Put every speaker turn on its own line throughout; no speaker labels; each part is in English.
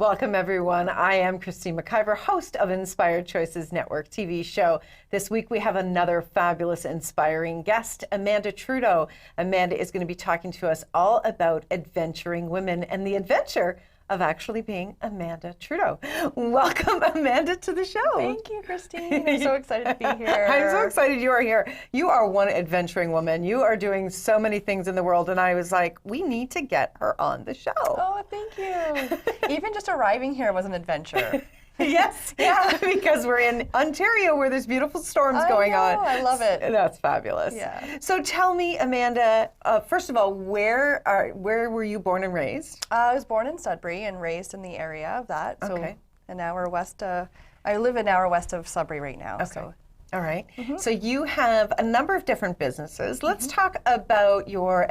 Welcome, everyone. I am Christine McIver, host of Inspired Choices Network TV show. This week, we have another fabulous, inspiring guest, Amanda Trudeau. Amanda is going to be talking to us all about adventuring women and the adventure of actually being Amanda Trudeau. Welcome, Amanda, to the show.
Thank you, Christine. I'm so excited to be here.
I'm so excited you are here. You are one adventuring woman. You are doing so many things in the world, and I was like, we need to get her on the show.
Oh, thank you. Even just arriving here was an adventure.
Yes,
Yeah.
because we're in Ontario where there's beautiful storms going on.
I love it.
That's fabulous.
Yeah.
So tell me, Amanda, first of all, where were you born and raised?
I was born in Sudbury and raised in the area of that. So
Okay.
an hour west. I live an hour west of Sudbury right now.
Okay.
So.
All right. So you have a number of different businesses. Let's talk about your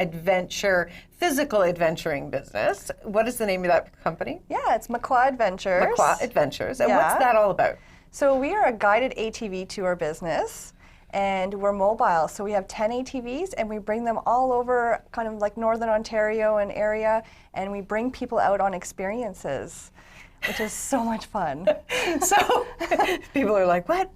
physical adventuring business. What is the name of that company?
Yeah, it's Mukwa Adventures.
Mukwa Adventures. And
Yeah.
what's that all about?
So we are a guided ATV tour business, and we're mobile. So we have 10 ATVs, and we bring them all over kind of like Northern Ontario and area, and we bring people out on experiences, which is so much fun.
So people are like, what?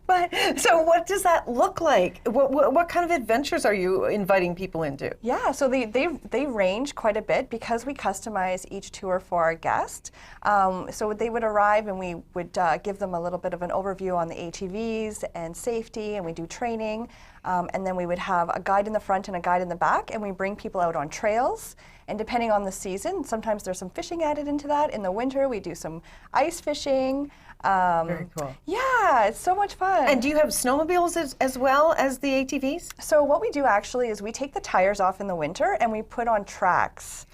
So what does that look like? What kind of adventures are you inviting people into?
Yeah, so they range quite a bit because we customize each tour for our guest. So they would arrive and we would give them a little bit of an overview on the ATVs and safety, and we do training. And then we would have a guide in the front and a guide in the back, and we bring people out on trails. And depending on the season, sometimes there's some fishing added into that. In the winter, we do some ice fishing.
Very cool.
Yeah, it's so much fun.
And do you have snowmobiles as well as the ATVs?
So what we do actually is we take the tires off in the winter and we put on tracks.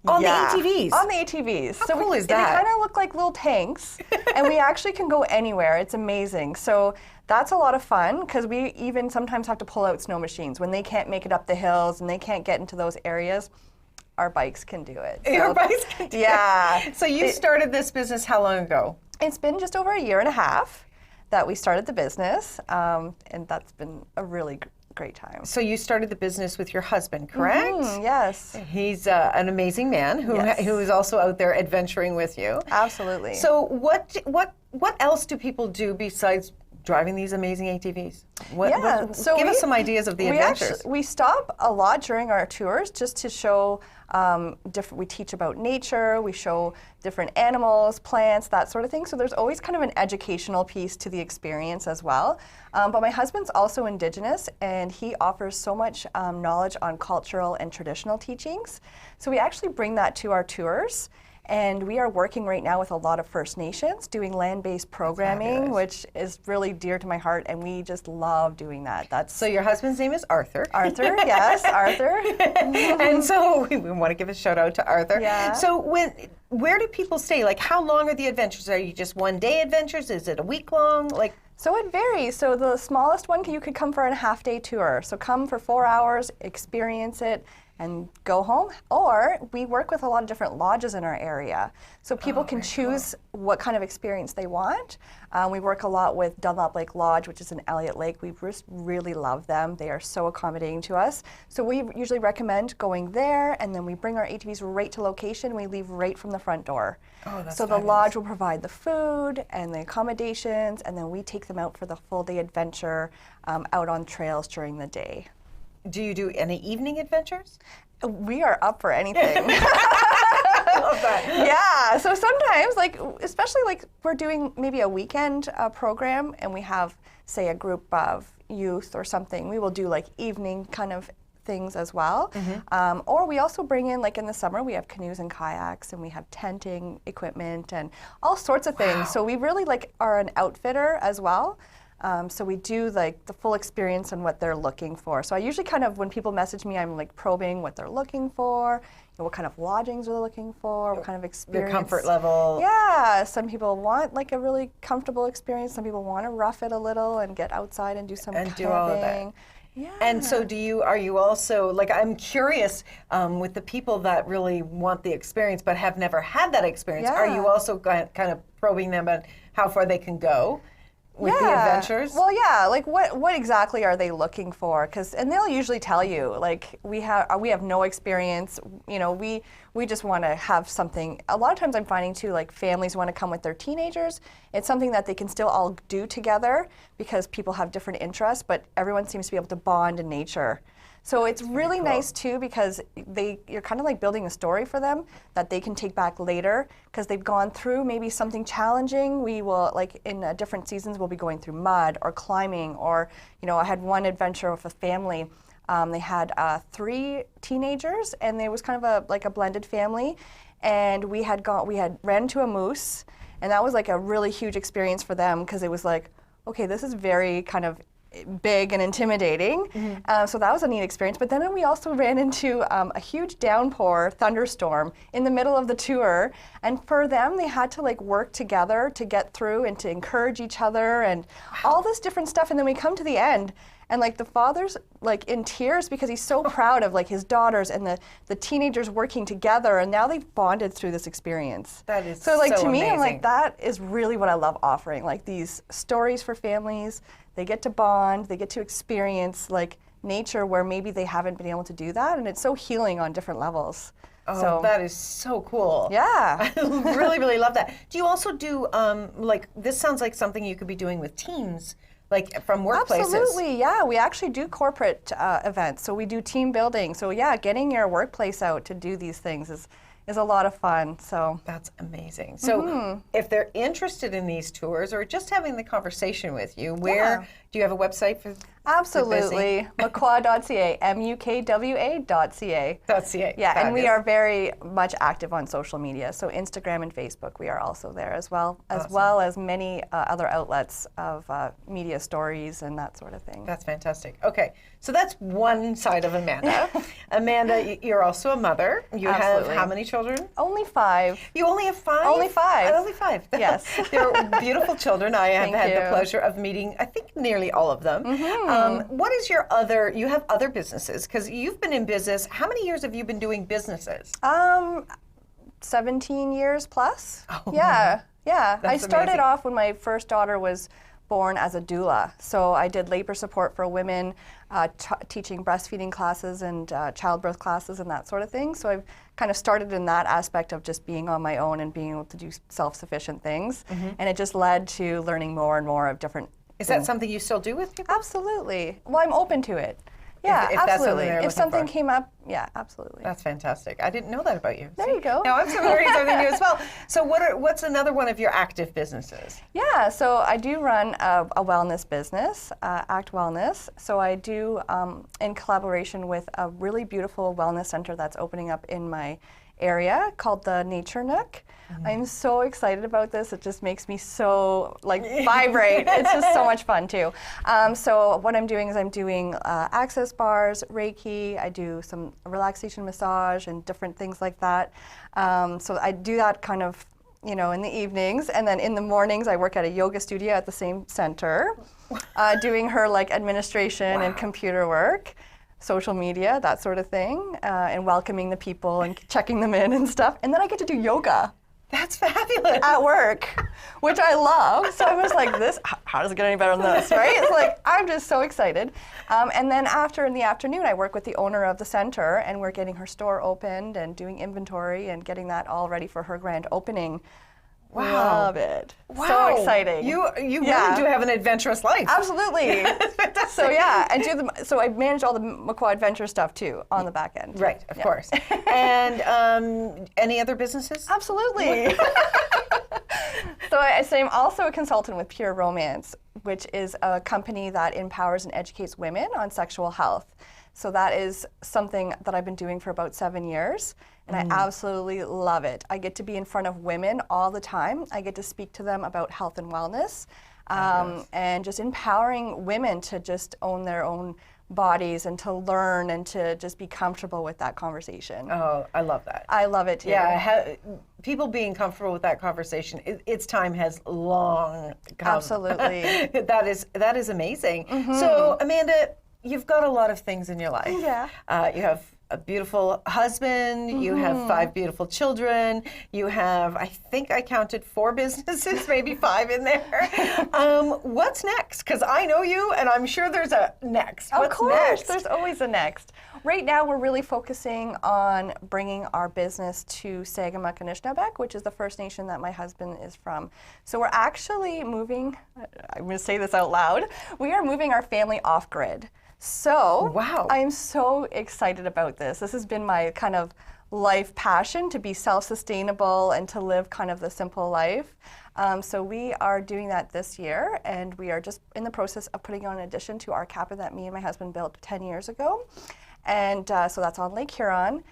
On
Yeah,
the ATVs?
On the ATVs.
How cool is
They
that?
kind of look like little tanks, and we actually can go anywhere. It's amazing. So that's a lot of fun because we even sometimes have to pull out snow machines when they can't make it up the hills and they can't get into those areas. Our bikes can do it.
Your bikes can do it.
Yeah.
So you started this business how long ago?
It's been just over a year and a half that we started the business, and that's been a really great time.
So you started the business with your husband, correct?
Yes.
He's an amazing man who
Yes.
who is also out there adventuring with you.
Absolutely.
So what else do people do besides driving these amazing ATVs? Give us some ideas of the adventures.
We stop a lot during our tours just to show we teach about nature, we show different animals, plants, that sort of thing. So there's always kind of an educational piece to the experience as well. But my husband's also Indigenous, and he offers so much knowledge on cultural and traditional teachings. So we actually bring that to our tours. And we are working right now with a lot of First Nations doing land-based programming, which is really dear to my heart, and we just love doing that.
So your husband's name is Arthur.
Arthur, yes, Arthur.
And so we want to give a shout out to Arthur.
Yeah.
So where do people stay? Like, how long are the adventures? Are you just one-day adventures? Is it a week long?
So it varies. So the smallest one, you could come for a half-day tour. So come for 4 hours, experience it, and go home. Or we work with a lot of different lodges in our area. So people can choose what kind of experience they want. We work a lot with Dunlop Lake Lodge, which is in Elliott Lake. We just really love them. They are so accommodating to us. So we usually recommend going there, and then we bring our ATVs right to location. We leave right from the front door.
Oh, that's
so
fabulous.
the lodge will provide the food and the accommodations, and then we take them out for the full day adventure out on trails during the day.
Do you do any evening adventures?
We are up for anything.
I love that.
Yeah, so sometimes, especially we're doing maybe a weekend program and we have, say, a group of youth or something, we will do evening kind of things as well. Or we also bring in, in the summer, we have canoes and kayaks, and we have tenting equipment and all sorts of things. So we really are an outfitter as well. So we do the full experience and what they're looking for. So I usually when people message me, I'm probing what they're looking for, what kind of lodgings are they looking for, what kind of experience.
Their comfort level.
Yeah, some people want a really comfortable experience. Some people want to rough it a little and get outside and do some camping.
Do all of that.
Yeah.
And so are you also, I'm curious, with the people that really want the experience but have never had that experience, are you also kind of probing them on how far they can go? with the adventures?
Well, yeah, like what exactly are they looking for? And they'll usually tell you, like, we have no experience, we just want to have something. A lot of times I'm finding too, like, families want to come with their teenagers. It's something that they can still all do together because people have different interests, but everyone seems to be able to bond in nature. So it's really nice too, because you're kind of like building a story for them that they can take back later, because they've gone through maybe something challenging. We will, like, in different seasons, we'll be going through mud or climbing, or, I had one adventure with a family. They had 3 teenagers, and it was kind of a blended family, and we had ran into a moose, and that was like a really huge experience for them, because it was like, okay, this is very kind of big and intimidating. So that was a neat experience. But then we also ran into a huge downpour, thunderstorm in the middle of the tour. And for them, they had to, like, work together to get through and to encourage each other and all this different stuff. And then we come to the end, and, like, the father's, like, in tears because he's so proud of, like, his daughters and the teenagers working together, and now they've bonded through this experience.
That is
so, like,
so
to me,
amazing.
I'm like, that is really what I love offering, like, these stories for families. They get to bond, they get to experience, like, nature where maybe they haven't been able to do that, and it's so healing on different levels.
Oh, that is so cool.
Yeah.
I really, really love that. Do you also do, like, this sounds like something you could be doing with teens, like, from workplaces?
Absolutely, yeah. We actually do corporate events, so we do team building. So, yeah, getting your workplace out to do these things is a lot of fun. So
that's amazing. So if they're interested in these tours or just having the conversation with you, where do you have a website for?
Absolutely, mukwa.ca, mukwa.ca. Yeah, and we are very much active on social media. So Instagram and Facebook, we are also there as well, as many other outlets of media stories and that sort of thing.
That's fantastic. Okay, so that's one side of Amanda. Amanda, you're also a mother. You have how many children?
Only 5.
You only have 5?
Only 5.
Only 5.
Yes.
They're beautiful children. I have had the pleasure of meeting, I think, nearly all of them. What is your other, you have other businesses, because you've been in business. How many years have you been doing businesses?
17 years plus.
Oh,
yeah.
That's
I started
amazing.
off when my first daughter was born as a doula. So I did labor support for women, teaching breastfeeding classes and childbirth classes and that sort of thing. So I've kind of started in that aspect of just being on my own and being able to do self-sufficient things. And it just led to learning more and more of different
Is that something you still do with people?
Absolutely. Well, I'm open to it. Yeah,
if that's something
absolutely.
they're
If
looking
something
for.
came up, yeah, absolutely.
That's fantastic. I didn't know that about you.
There you go.
Now I'm learning something new as well. So what's another one of your active businesses?
Yeah, so I do run a wellness business, Act Wellness. So I do, in collaboration with a really beautiful wellness center that's opening up in my area called the Nature Nook. I'm so excited about this. It just makes me so, like, vibrate. It's just so much fun too. So what I'm doing is I'm doing access bars, Reiki. I do some relaxation massage and different things like that. So I do that kind of, in the evenings, and then in the mornings I work at a yoga studio at the same center, doing her, like, administration and computer work, social media, that sort of thing, and welcoming the people and checking them in and stuff. And then I get to do yoga.
That's fabulous.
At work, which I love. So I was like, how does it get any better than this, right? It's like, I'm just so excited. And then in the afternoon, I work with the owner of the center, and we're getting her store opened and doing inventory and getting that all ready for her grand opening.
Wow.
Love it.
Wow.
So exciting.
You really do have an adventurous life.
Absolutely. So yeah, so I manage all the Mukwa Adventures stuff too on the back end.
Right, of course. And any other businesses?
Absolutely. So I'm also a consultant with Pure Romance, which is a company that empowers and educates women on sexual health. So that is something that I've been doing for about 7 years, and I absolutely love it. I get to be in front of women all the time. I get to speak to them about health and wellness, and just empowering women to just own their own bodies and to learn and to just be comfortable with that conversation.
Oh, I love that.
I love it too.
Yeah, people being comfortable with that conversation, its time has long come.
Absolutely.
That is amazing. So, Amanda, you've got a lot of things in your life.
Yeah.
You have a beautiful husband, you have 5 beautiful children, you have, I think I counted 4 businesses, maybe 5 in there. What's next? Because I know you, and I'm sure there's a next.
Of
What's
course,
next?
there's always a next. Right now, we're really focusing on bringing our business to Sagamuk-Anishinaabe, which is the First Nation that my husband is from. So we're actually moving, I'm going to say this out loud, we are moving our family off-grid. So
Wow.
I'm so excited about this. This has been my kind of life passion, to be self-sustainable and to live kind of the simple life. So we are doing that this year, and we are just in the process of putting on an addition to our cabin that me and my husband built 10 years ago. And so that's on Lake Huron.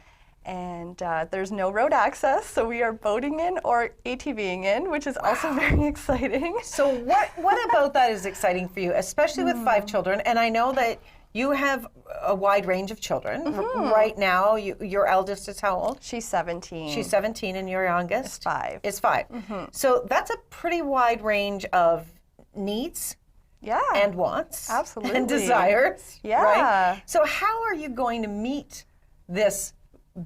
And there's no road access, so we are boating in or ATVing in, which is also very exciting.
So what about that is exciting for you, especially with 5 children? And I know that you have a wide range of children. Right now, your eldest is how old?
She's 17.
She's 17, and your youngest?
Is 5.
Is 5. So that's a pretty wide range of needs.
Yeah.
And wants.
Absolutely.
And desires.
Yeah.
Right? So how are you going to meet this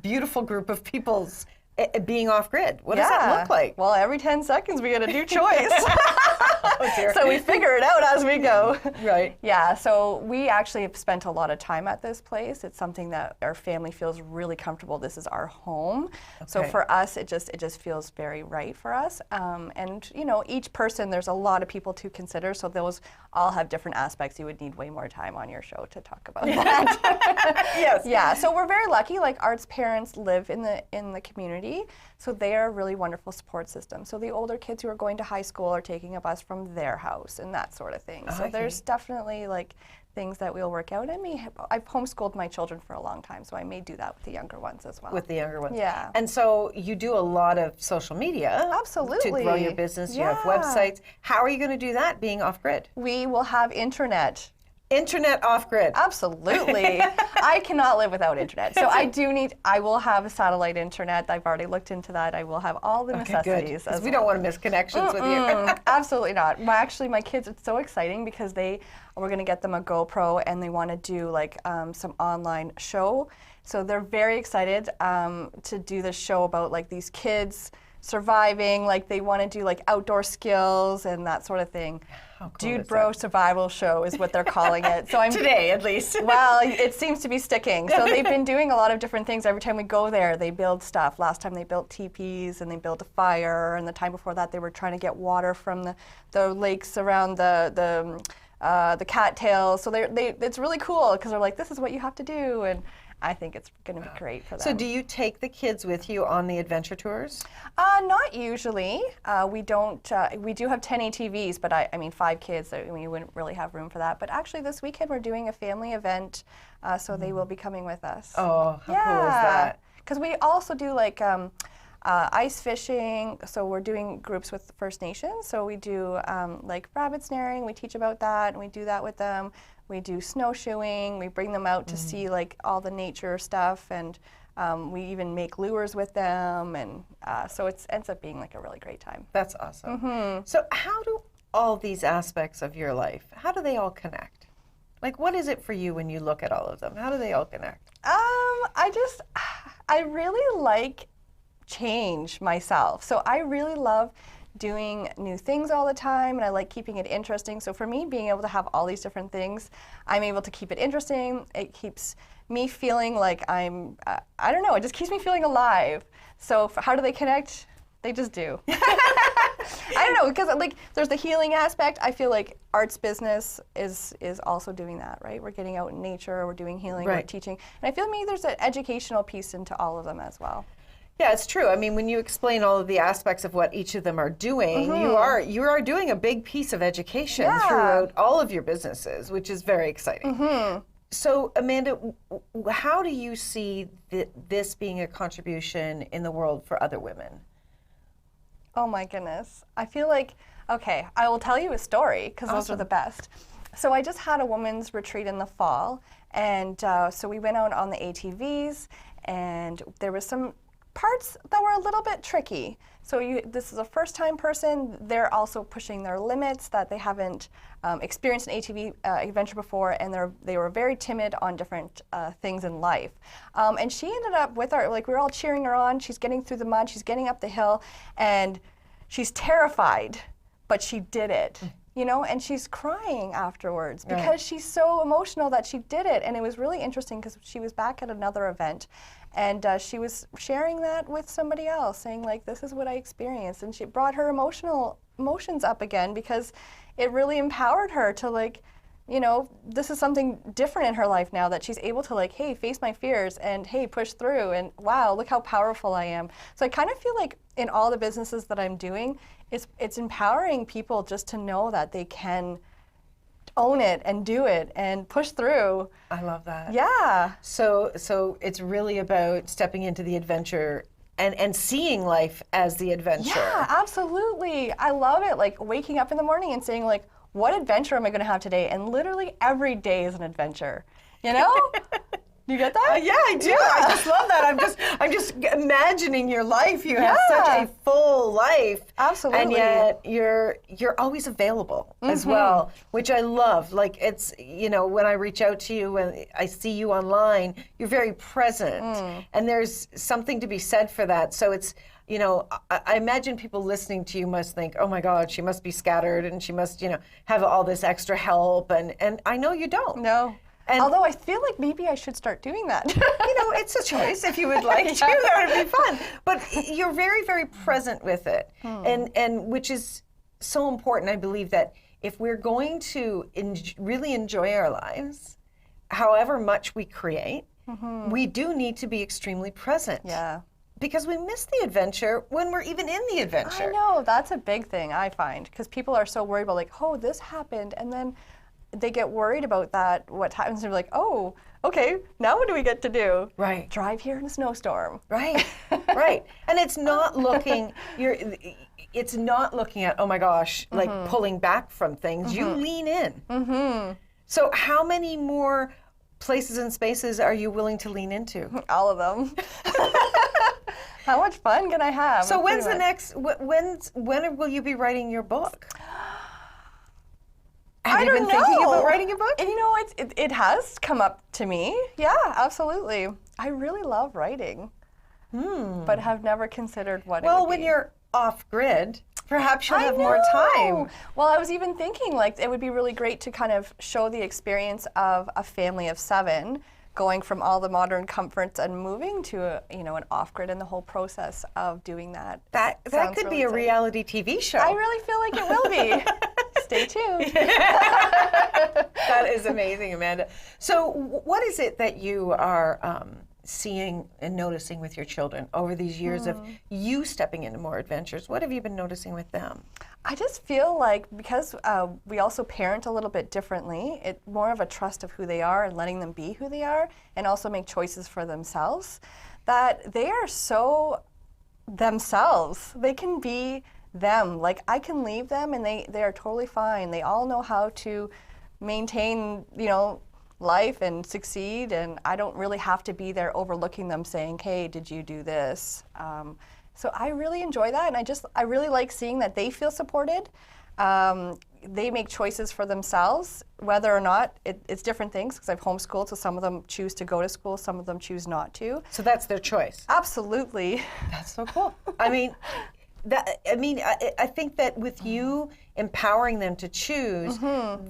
beautiful group of people's being off-grid? What does that look like?
Well, every 10 seconds we get a new choice.
Oh, dear.
So we figure it out as we go.
Right.
Yeah, so we actually have spent a lot of time at this place. It's something that our family feels really comfortable. This is our home. So
Okay.
for us, it just feels very right for us. And you know, each person, there's a lot of people to consider. So those all have different aspects. You would need way more time on your show to talk about that.
Yes.
Yeah, so we're very lucky. Like Art's parents live in the community, so they are a really wonderful support system. So the older kids who are going to high school are taking a bus from their house and that sort of thing. So
Okay.
there's definitely like things that we'll work out. I've homeschooled my children for a long time, so I may do that with the younger ones as well.
With the younger ones.
Yeah.
And so you do a lot of social media.
Absolutely.
To grow your business. You have
Yeah.
websites. How are you going to do that being off-grid?
We will have internet.
Internet off-grid.
Absolutely. I cannot live without internet. So I will have a satellite internet. I've already looked into that. I will have all the
Okay, good.
necessities.
'Cause
As
we
well.
don't want to miss connections with you.
Absolutely not. Actually, my kids, it's so exciting because we're going to get them a GoPro and they want to do like some online show. So they're very excited to do this show about like these kids surviving, like they want to do like outdoor skills and that sort of thing.
How cool
Dude
is
Bro
that?
Survival Show is what they're calling it. So I'm
Today, at least.
well, it seems to be sticking. So they've been doing a lot of different things. Every time we go there, they build stuff. Last time they built teepees and they built a fire. And the time before that, they were trying to get water from the lakes around the cattails. So it's really cool because they're like, this is what you have to do. And I think it's going to be great for them.
So do you take the kids with you on the adventure tours?
Not usually. We don't. We do have 10 ATVs, but I mean 5 kids. We wouldn't really have room for that. But actually, this weekend we're doing a family event, so they will be coming with us.
Oh, how cool is that?
Because we also do like ice fishing. So we're doing groups with First Nations. So we do like rabbit snaring. We teach about that, and we do that with them. We do snowshoeing. We bring them out to see like all the nature stuff, and we even make lures with them, and so it ends up being like a really great time.
That's awesome. So how do all these aspects of your life, how do they all connect? Like, what is it for you when you look at all of them? How do they all connect?
I really like change myself. So I really love doing new things all the time, and I like keeping it interesting. So for me, being able to have all these different things, I'm able to keep it interesting. It keeps me feeling like I'm, I don't know, it just keeps me feeling alive. So how do they connect? They just do. I don't know, because like there's the healing aspect. I feel like Art's business is also doing that, right? We're getting out in nature, we're doing healing, we're
Right.
teaching. And I feel maybe there's an educational piece into all of them as well.
Yeah, it's true. I mean, when you explain all of the aspects of what each of them are doing, you are doing a big piece of education throughout all of your businesses, which is very exciting. So, Amanda, how do you see this being a contribution in the world for other women?
Oh my goodness. I feel like, okay, I will tell you a story because those are the best. So I just had a women's retreat in the fall, and so we went out on the ATVs, and there was some parts that were a little bit tricky. So this is a first-time person. They're also pushing their limits that they haven't experienced an ATV adventure before, and they were very timid on different things in life. And she ended up with our, like, we were all cheering her on. She's getting through the mud. She's getting up the hill, and she's terrified, but she did it. You know, and she's crying afterwards because she's so emotional that she did it. And it was really interesting because she was back at another event, and she was sharing that with somebody else, saying, like, this is what I experienced. And she brought her emotions up again because it really empowered her to, like, you know, this is something different in her life now, that she's able to, like, hey, face my fears, and hey, push through, and wow, look how powerful I am. So I kind of feel like in all the businesses that I'm doing, it's empowering people just to know that they can own it and do it and push through.
I love that.
Yeah.
So it's really about stepping into the adventure and seeing life as the adventure.
Yeah, absolutely. I love it. Like waking up in the morning and saying, like, what adventure am I going to have today? And literally every day is an adventure. You know? You get that?
Yeah, I do. Yeah. I just love that. I'm just imagining your life. You have such a full life.
Absolutely.
And yet you're always available as well, which I love. Like, it's, you know, when I reach out to you, when I see you online, you're very present. And there's something to be said for that. So it's, you know, I imagine people listening to you must think, oh my God, she must be scattered and she must, you know, have all this extra help. And I know you don't.
No.
And
although I feel like maybe I should start doing that.
You know, it's a choice if you would like to. That would be fun. But you're very, very present with it. And which is so important. I believe that if we're going to really enjoy our lives, however much we create, we do need to be extremely present.
Yeah.
Because we miss the adventure when we're even in the adventure.
I know, that's a big thing, I find. Because people are so worried about, like, oh, this happened, and then they get worried about that, what happens, and they're like, oh, okay, now what do we get to do?
Right.
Drive here in a snowstorm.
Right, right. And it's not looking, it's not looking at, oh my gosh, like pulling back from things. You lean in. So how many more places and spaces are you willing to lean into?
All of them. How much fun can I have?
So when's the next, when will you be writing your book? Have you been thinking about writing a book?
And you know, it has come up to me. Yeah, absolutely. I really love writing, but have never considered what it would be.
Well, when you're off grid, perhaps you'll have more time.
Well, I was even thinking, like, it would be really great to kind of show the experience of a family of 7 going from all the modern comforts and moving to an off-grid, and the whole process of doing that.
That could be a reality TV show.
I really feel like it will be. Stay tuned.
That is amazing, Amanda. So what is it that you are seeing and noticing with your children over these years of you stepping into more adventures? What have you been noticing with them?
I just feel like, because we also parent a little bit differently, it's more of a trust of who they are and letting them be who they are, and also make choices for themselves, that they are so themselves. They can be them. Like, I can leave them and they are totally fine. They all know how to maintain, life and succeed, and I don't really have to be there overlooking them saying, hey, did you do this? So I really enjoy that, and I really like seeing that they feel supported. They make choices for themselves, whether or not it's different things, because I've homeschooled, so some of them choose to go to school, some of them choose not to.
So that's their choice.
Absolutely.
That's so cool. I think that with you empowering them to choose,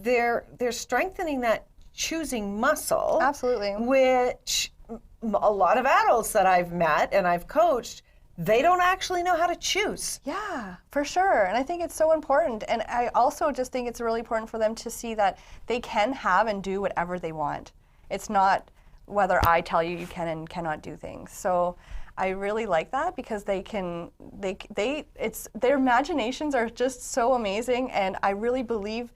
they're strengthening that choosing muscle.
Absolutely.
Which a lot of adults that I've met and I've coached, they don't actually know how to choose.
Yeah, for sure. And I think it's so important. And I also just think it's really important for them to see that they can have and do whatever they want. It's not whether I tell you can and cannot do things. So I really like that, because their imaginations are just so amazing, and I really believe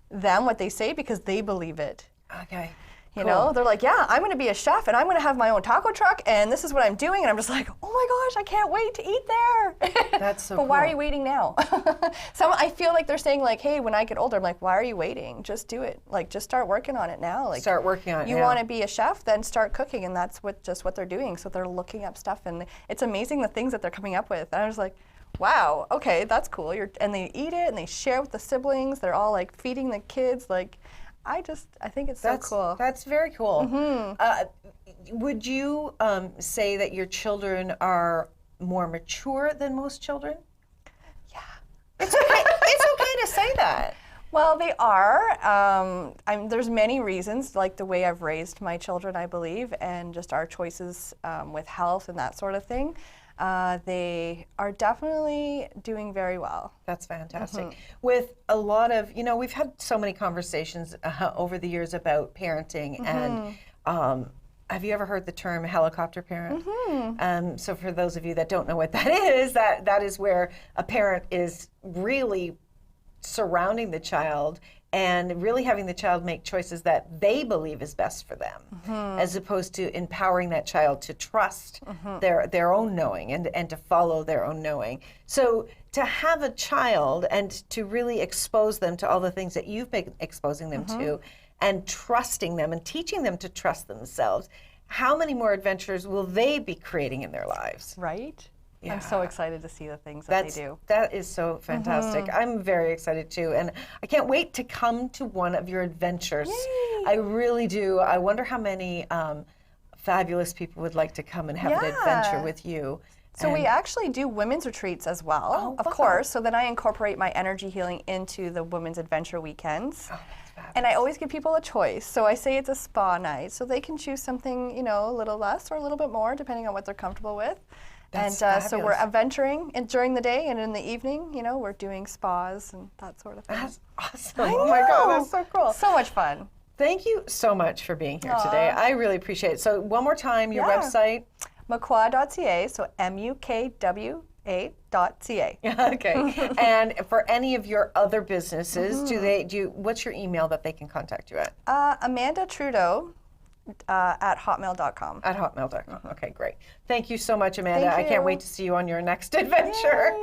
them what they say because they believe it.
Okay.
You know, they're like, yeah, I'm going to be a chef and I'm going to have my own taco truck and this is what I'm doing. And I'm just like, oh my gosh, I can't wait to eat there.
That's so
But
cool.
why are you waiting now? I feel like they're saying like, hey, when I get older, I'm like, why are you waiting? Just do it. Like, just start working on it now. Like,
start working on it
You
now.
want to be a chef, then start cooking. And that's what they're doing. So they're looking up stuff and it's amazing the things that they're coming up with. And I was like, wow, okay, that's cool. And they eat it and they share with the siblings. They're all like feeding the kids. Like, I think it's so cool.
That's very cool. Would you say that your children are more mature than most children?
Yeah.
It's okay to say that.
Well, they are. There's many reasons, like the way I've raised my children, I believe, and just our choices with health and that sort of thing. They are definitely doing very well.
That's fantastic. With a lot of, we've had so many conversations over the years about parenting, and have you ever heard the term helicopter parent? So for those of you that don't know what that is, that is where a parent is really surrounding the child and really having the child make choices that they believe is best for them, as opposed to empowering that child to trust their own knowing and to follow their own knowing. So to have a child and to really expose them to all the things that you've been exposing them to and trusting them and teaching them to trust themselves, how many more adventures will they be creating in their lives?
Right?
Yeah.
I'm so excited to see the things that they do.
That is so fantastic. I'm very excited too. And I can't wait to come to one of your adventures.
Yay.
I really do. I wonder how many fabulous people would like to come and have an adventure with you.
So we actually do women's retreats as well, of course. So then I incorporate my energy healing into the women's adventure weekends.
Oh, that's fabulous.
And I always give people a choice. So I say it's a spa night, so they can choose something, a little less or a little bit more, depending on what they're comfortable with.
That's
so we're adventuring during the day, and in the evening, we're doing spas and that sort of thing.
That's awesome. Oh my God, that's so cool.
So much fun.
Thank you so much for being here today. I really appreciate it. So one more time, your website.
Mukwa.ca, so MUKWA.ca.
Okay. And for any of your other businesses, what's your email that they can contact you at?
Amanda Trudeau at hotmail.com.
At hotmail.com. Okay, great. Thank you so much, Amanda.
Thank
I can't
you.
wait to see you on your next adventure.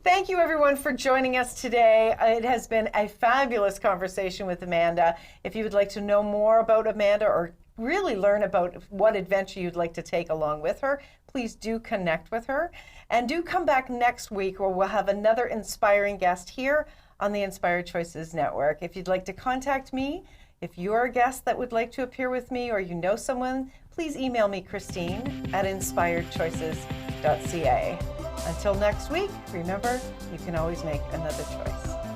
Thank you, everyone, for joining us today. It has been a fabulous conversation with Amanda. If you would like to know more about Amanda or really learn about what adventure you'd like to take along with her, please do connect with her. And do come back next week where we'll have another inspiring guest here on the Inspired Choices Network. If you'd like to contact me, if you're a guest that would like to appear with me or you know someone, please email me, Christine at inspiredchoices.ca. Until next week, remember, you can always make another choice.